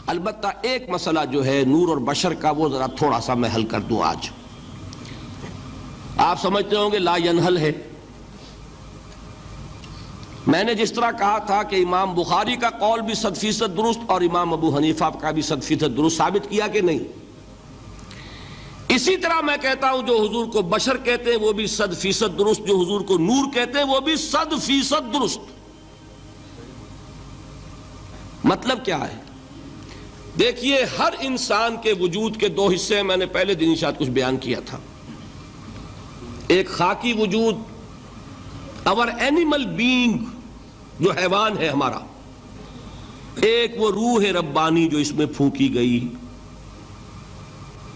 البتہ ایک مسئلہ جو ہے نور اور بشر کا وہ ذرا تھوڑا سا میں حل کر دوں آج. آپ سمجھتے ہوں گے لا ینحل ہے. میں نے جس طرح کہا تھا کہ امام بخاری کا قول بھی 100% درست اور امام ابو حنیفہ کا بھی 100% درست ثابت کیا کہ نہیں، اسی طرح میں کہتا ہوں جو حضور کو بشر کہتے ہیں وہ بھی 100% درست، جو حضور کو نور کہتے ہیں وہ بھی 100% درست. مطلب کیا ہے؟ دیکھیے ہر انسان کے وجود کے دو حصے ہیں، میں نے پہلے دن شاید کچھ بیان کیا تھا. ایک خاکی وجود اور اینیمل بینگ جو حیوان ہے ہمارا، ایک وہ روح ربانی جو اس میں پھونکی گئی.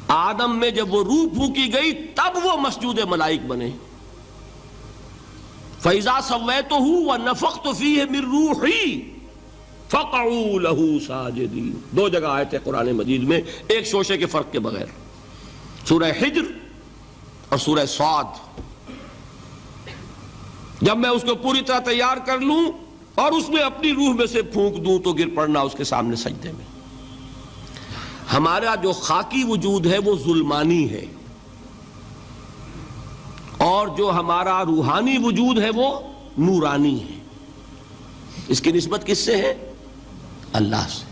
آدم میں جب وہ روح پھونکی گئی تب وہ مسجود ملائک بنے. فَإِذَا سَوَّيْتُهُ وَنَفَخْتُ فِيهِ مِن رُوحِي فَقَعُوا لَهُ سَاجِدِينَ. دو جگہ آئے تھے قرآن مجید میں ایک شوشے کے فرق کے بغیر، سورہ حجر اور سورہ صاد. جب میں اس کو پوری طرح تیار کر لوں اور اس میں اپنی روح میں سے پھونک دوں تو گر پڑنا اس کے سامنے سجدے میں. ہمارا جو خاکی وجود ہے وہ ظلمانی ہے، اور جو ہمارا روحانی وجود ہے وہ نورانی ہے. اس کی نسبت کس سے ہے؟ اللہ سے.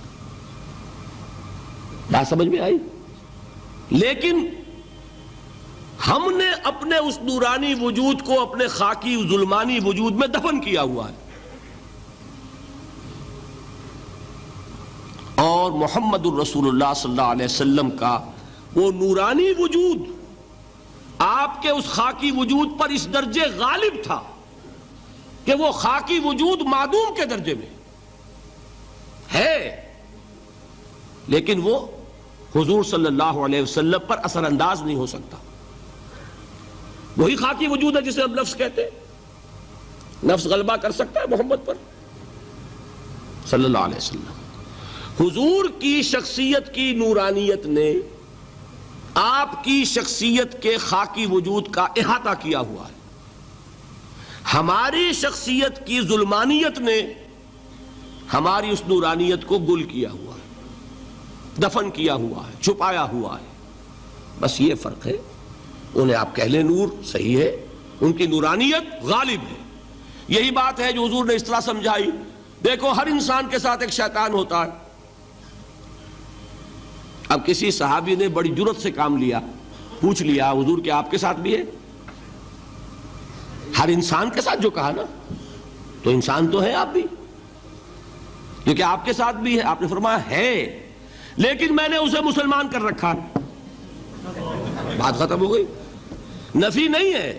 بات سمجھ میں آئی؟ لیکن ہم نے اپنے اس نورانی وجود کو اپنے خاکی ظلمانی وجود میں دفن کیا ہوا ہے، اور محمد الرسول اللہ صلی اللہ علیہ وسلم کا وہ نورانی وجود آپ کے اس خاکی وجود پر اس درجے غالب تھا کہ وہ خاکی وجود معدوم کے درجے میں ہے، لیکن وہ حضور صلی اللہ علیہ وسلم پر اثر انداز نہیں ہو سکتا. وہی خاکی وجود ہے جسے ہم نفس کہتے ہیں. نفس غلبہ کر سکتا ہے محمد پر صلی اللہ علیہ وسلم. حضور کی شخصیت کی نورانیت نے آپ کی شخصیت کے خاکی وجود کا احاطہ کیا ہوا ہے. ہماری شخصیت کی ظلمانیت نے ہماری اس نورانیت کو گل کیا ہوا ہے، دفن کیا ہوا ہے، چھپایا ہوا ہے. بس یہ فرق ہے. انہیں آپ کہہ لیں نور، صحیح ہے، ان کی نورانیت غالب ہے. یہی بات ہے جو حضور نے اس طرح سمجھائی. دیکھو ہر انسان کے ساتھ ایک شیطان ہوتا ہے. اب کسی صحابی نے بڑی جرت سے کام لیا، پوچھ لیا حضور کہ آپ کے ساتھ بھی ہے؟ ہر انسان کے ساتھ جو کہا نا، تو انسان تو ہے آپ بھی، کیونکہ آپ کے ساتھ بھی ہے. آپ نے فرمایا ہے، لیکن میں نے اسے مسلمان کر رکھا. بات ختم ہو گئی. نفی نہیں ہے،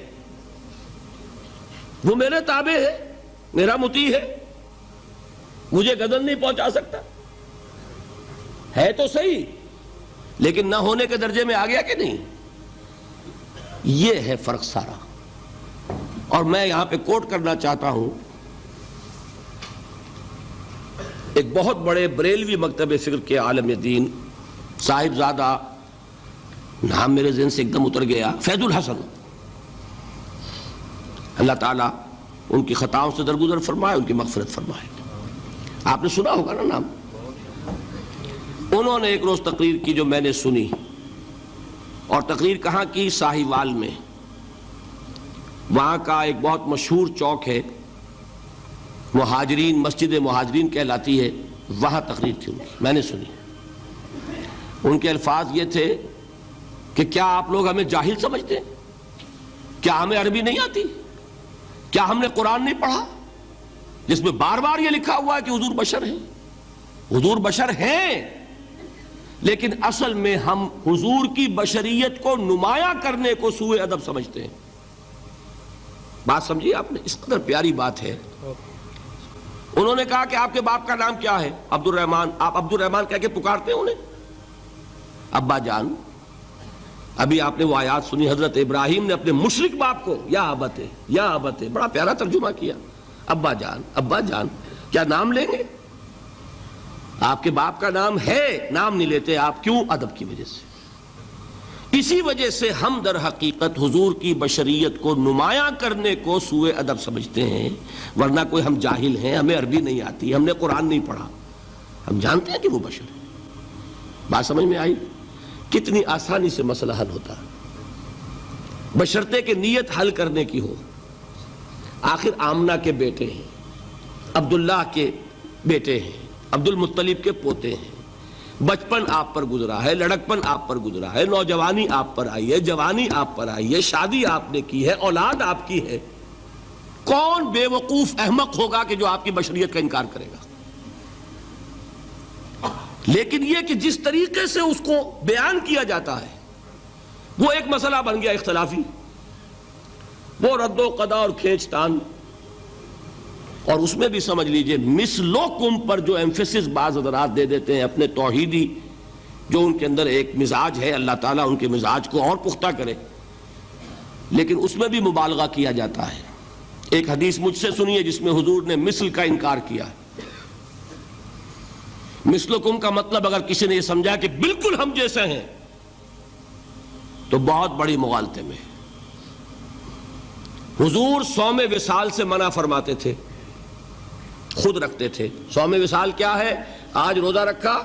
وہ میرے تابع ہے، میرا مطیع ہے، مجھے گدن نہیں پہنچا سکتا. ہے تو صحیح، لیکن نہ ہونے کے درجے میں آ گیا کہ نہیں. یہ ہے فرق سارا. اور میں یہاں پہ کوٹ کرنا چاہتا ہوں ایک بہت بڑے بریلوی مکتب فکر کے عالم دین، صاحب زادہ، نام میرے ذہن سے ایک دم اتر گیا، فیض الحسن. اللہ تعالیٰ ان کی خطاؤں سے درگزر فرمائے، ان کی مغفرت فرمائے. آپ نے سنا ہوگا نا نام. انہوں نے ایک روز تقریر کی جو میں نے سنی، اور تقریر کہاں کی؟ ساہیوال میں. وہاں کا ایک بہت مشہور چوک ہے، مہاجرین، مسجد مہاجرین کہلاتی ہے، وہاں تقریر تھی ان کی، میں نے سنی. ان کے الفاظ یہ تھے کہ کیا آپ لوگ ہمیں جاہل سمجھتے ہیں؟ کیا ہمیں عربی نہیں آتی؟ کیا ہم نے قرآن نہیں پڑھا جس میں بار بار یہ لکھا ہوا ہے کہ حضور بشر ہیں؟ حضور بشر ہیں، لیکن اصل میں ہم حضور کی بشریت کو نمایاں کرنے کو سوء ادب سمجھتے ہیں. بات سمجھیے آپ نے، اس قدر پیاری بات ہے. انہوں نے کہا کہ آپ کے باپ کا نام کیا ہے؟ عبد الرحمن. آپ عبد الرحمن کہہ کے پکارتے ہیں انہیں؟ ابا جان. ابھی آپ نے وہ آیات سنی، حضرت ابراہیم نے اپنے مشرک باپ کو یا ابت ہے، یا ابت ہے، بڑا پیارا ترجمہ کیا. ابا جان، ابا جان. کیا نام لیں گے؟ آپ کے باپ کا نام ہے، نام نہیں لیتے آپ. کیوں؟ ادب کی وجہ سے. اسی وجہ سے ہم در حقیقت حضور کی بشریت کو نمایاں کرنے کو سوء ادب سمجھتے ہیں، ورنہ کوئی ہم جاہل ہیں، ہمیں عربی نہیں آتی، ہم نے قرآن نہیں پڑھا، ہم جانتے ہیں کہ وہ بشر ہے. بات سمجھ میں آئی؟ کتنی آسانی سے مسئلہ حل ہوتا ہے بشرطے کہ نیت حل کرنے کی ہو۔ آخر آمنہ کے بیٹے ہیں، عبداللہ کے بیٹے ہیں، عبد المطلب کے پوتے ہیں، بچپن آپ پر گزرا ہے، لڑکپن آپ پر گزرا ہے، نوجوانی آپ پر آئی ہے، جوانی آپ پر آئی ہے، شادی آپ نے کی ہے، اولاد آپ کی ہے۔ کون بے وقوف احمق ہوگا کہ جو آپ کی بشریت کا انکار کرے گا؟ لیکن یہ کہ جس طریقے سے اس کو بیان کیا جاتا ہے وہ ایک مسئلہ بن گیا اختلافی، وہ رد و قضا اور کھینچ تان، اور اس میں بھی سمجھ لیجئے مثلکم پر جو ایمفیسس بعض حضرات دے دیتے ہیں اپنے توحیدی جو ان کے اندر ایک مزاج ہے، اللہ تعالیٰ ان کے مزاج کو اور پختہ کرے، لیکن اس میں بھی مبالغہ کیا جاتا ہے۔ ایک حدیث مجھ سے سنیے جس میں حضور نے مثل کا انکار کیا ہے۔ مثلکم کا مطلب اگر کسی نے یہ سمجھا کہ بالکل ہم جیسے ہیں تو بہت بڑی مغالطے میں۔ حضور صوم وصال سے منع فرماتے تھے، خود رکھتے تھے۔ صوم وصال کیا ہے؟ آج روزہ رکھا،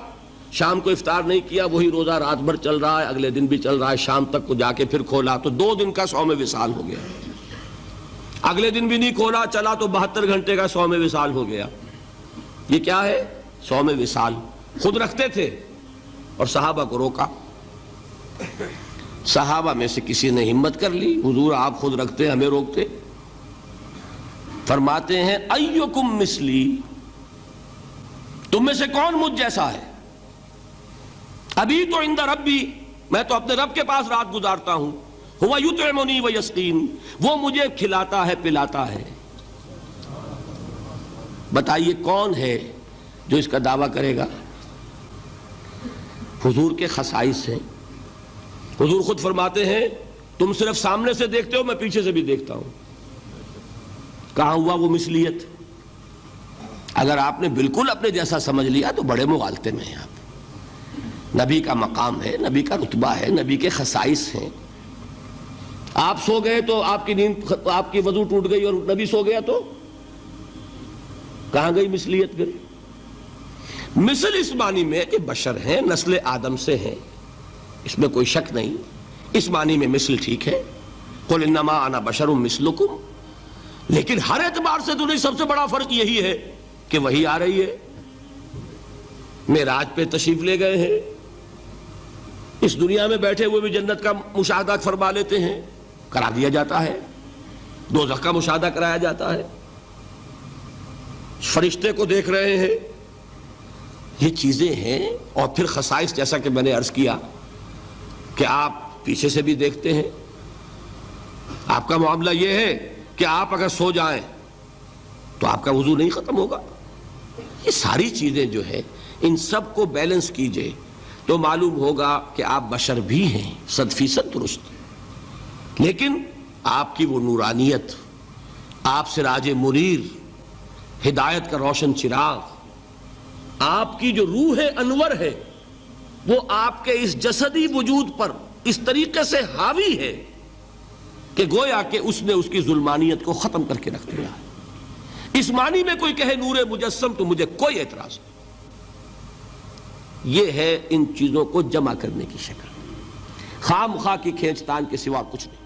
شام کو افطار نہیں کیا، وہی روزہ رات بھر چل رہا ہے، اگلے دن بھی چل رہا ہے، شام تک کو جا کے پھر کھولا تو 2 دن کا صوم وصال ہو گیا۔ اگلے دن بھی نہیں کھولا، چلا تو 72 گھنٹے کا صوم وصال ہو گیا۔ یہ کیا ہے؟ صوم وصال۔ خود رکھتے تھے اور صحابہ کو روکا۔ صحابہ میں سے کسی نے ہمت کر لی، حضور آپ خود رکھتے ہمیں روکتے؟ فرماتے ہیں ایکم مثلی، تم میں سے کون مجھ جیسا ہے؟ ابھی تو عند ربی، میں تو اپنے رب کے پاس رات گزارتا ہوں، ہوا یطعمنی ویسقین، وہ مجھے کھلاتا ہے پلاتا ہے۔ بتائیے کون ہے جو اس کا دعویٰ کرے گا؟ حضور کے خصائص ہیں۔ حضور خود فرماتے ہیں تم صرف سامنے سے دیکھتے ہو، میں پیچھے سے بھی دیکھتا ہوں۔ کہاں ہوا وہ مثلیت؟ اگر آپ نے بالکل اپنے جیسا سمجھ لیا تو بڑے مغالطے میں ہیں آپ۔ نبی کا مقام ہے، نبی کا رتبہ ہے، نبی کے خصائص ہیں۔ آپ سو گئے تو آپ کی نیند، آپ کی وضو ٹوٹ گئی اور نبی سو گیا تو کہاں گئی مثلیت پھر؟ مثل اس معنی میں کہ بشر ہیں، نسل آدم سے ہیں، اس میں کوئی شک نہیں، اس معنی میں مثل ٹھیک ہے، قل انما انا بشر مثلکم، لیکن ہر اعتبار سے تو نہیں۔ سب سے بڑا فرق یہی ہے کہ وہی آ رہی ہے، معراج پہ تشریف لے گئے ہیں، اس دنیا میں بیٹھے ہوئے بھی جنت کا مشاہدہ فرما لیتے ہیں، کرا دیا جاتا ہے، دوزخ کا مشاہدہ کرایا جاتا ہے، فرشتے کو دیکھ رہے ہیں، یہ چیزیں ہیں۔ اور پھر خصائص جیسا کہ میں نے عرض کیا کہ آپ پیچھے سے بھی دیکھتے ہیں۔ آپ کا معاملہ یہ ہے کہ آپ اگر سو جائیں تو آپ کا وضو نہیں ختم ہوگا۔ یہ ساری چیزیں جو ہے ان سب کو بیلنس کیجئے تو معلوم ہوگا کہ آپ بشر بھی ہیں 100% درست، لیکن آپ کی وہ نورانیت، آپ سراج منیر، ہدایت کا روشن چراغ، آپ کی جو روح انور ہے وہ آپ کے اس جسدی وجود پر اس طریقے سے حاوی ہے کہ گویا کہ اس نے اس کی ظلمانیت کو ختم کر کے رکھ دیا ہے۔ اس معنی میں کوئی کہے نور مجسم تو مجھے کوئی اعتراض نہیں۔ یہ ہے ان چیزوں کو جمع کرنے کی شکل، خواہ مخواہ کی کھینچ تان کے سوا کچھ نہیں۔